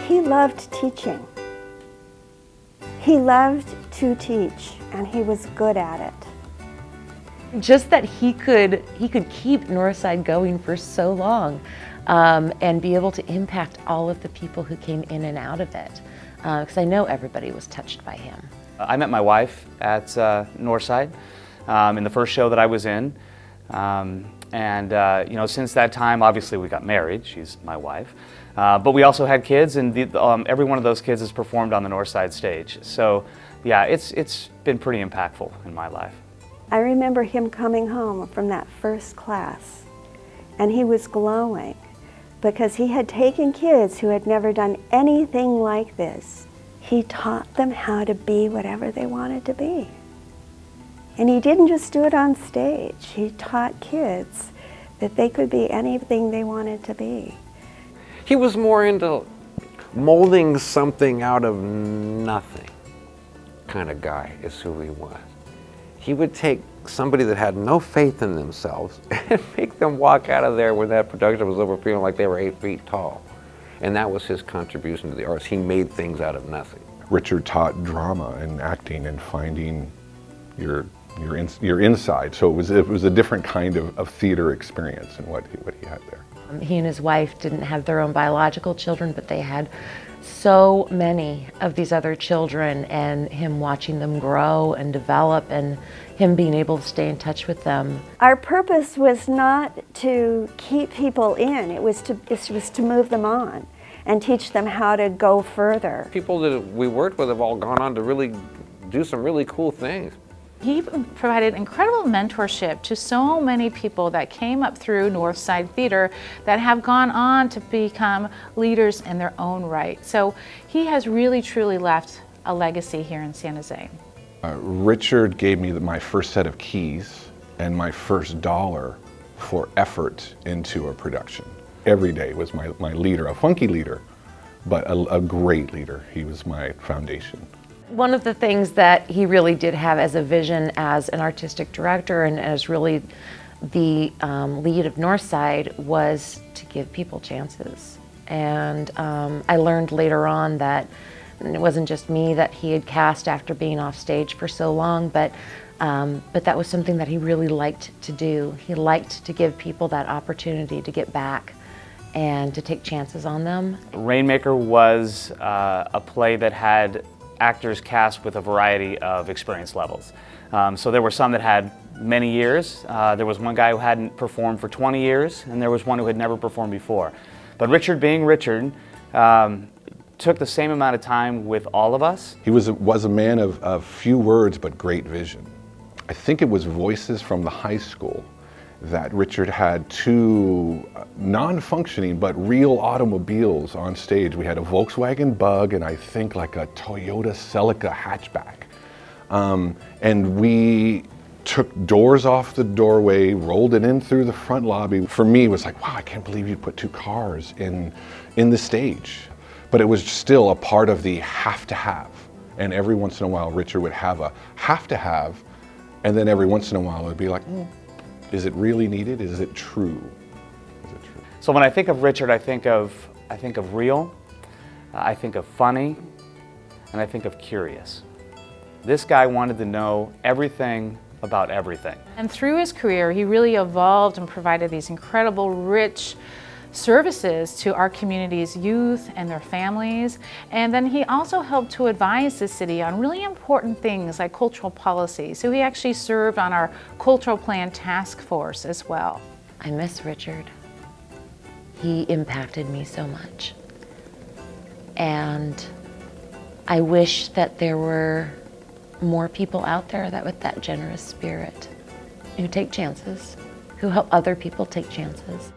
He loved teaching. He loved to teach, and he was good at it. Just that he could keep Northside going for so long and be able to impact all of the people who came in and out of it. Because I know everybody was touched by him. I met my wife at Northside in the first show that I was in. You know, since that time, obviously we got married. She's my wife. But we also had kids, and every one of those kids has performed on the Northside stage. So yeah, it's been pretty impactful in my life. I remember him coming home from that first class, and he was glowing because he had taken kids who had never done anything like this. He taught them how to be whatever they wanted to be. And he didn't just do it on stage. He taught kids that they could be anything they wanted to be. He was more into molding something out of nothing kind of guy is who he was. He would take somebody that had no faith in themselves and make them walk out of there when that production was over feeling like they were 8 feet tall. And that was his contribution to the arts. He made things out of nothing. Richard taught drama and acting and finding your inside. So it was a different kind of theater experience and what he had there. He and his wife didn't have their own biological children, but they had so many of these other children, and him watching them grow and develop and him being able to stay in touch with them. Our purpose was not to keep people in, it was to move them on and teach them how to go further. People that we worked with have all gone on to really do some really cool things. He provided incredible mentorship to so many people that came up through Northside Theater that have gone on to become leaders in their own right. So he has really truly left a legacy here in San Jose. Richard gave me my first set of keys and my first dollar for effort into a production. Every day was my leader, a funky leader, but a great leader. He was my foundation. One of the things that he really did have as a vision as an artistic director and as really the lead of Northside was to give people chances. And I learned later on that it wasn't just me that he had cast after being off stage for so long, but that was something that he really liked to do. He liked to give people that opportunity to get back and to take chances on them. Rainmaker was a play that had actors cast with a variety of experience levels. So there were some that had many years. There was one guy who hadn't performed for 20 years, and there was one who had never performed before. But Richard, being Richard, took the same amount of time with all of us. He was a man of few words but great vision. I think it was Voices from the high school that Richard had 2 non-functioning but real automobiles on stage. We had a Volkswagen Bug and I think like a Toyota Celica hatchback. And we took doors off the doorway, rolled it in through the front lobby. For me, it was like, wow, I can't believe you put 2 cars in the stage. But it was still a part of the have to have. And every once in a while, Richard would have a have to have, and then every once in a while, it would be like, is it really needed? Is it true? Is it true? So when I think of Richard, I think of real, I think of funny, and I think of curious. This guy wanted to know everything about everything. And through his career, he really evolved and provided these incredible, rich services to our community's youth and their families. And then he also helped to advise the city on really important things like cultural policy. So he actually served on our cultural plan task force as well. I miss Richard. He impacted me so much. And I wish that there were more people out there that with that generous spirit, who take chances, who help other people take chances.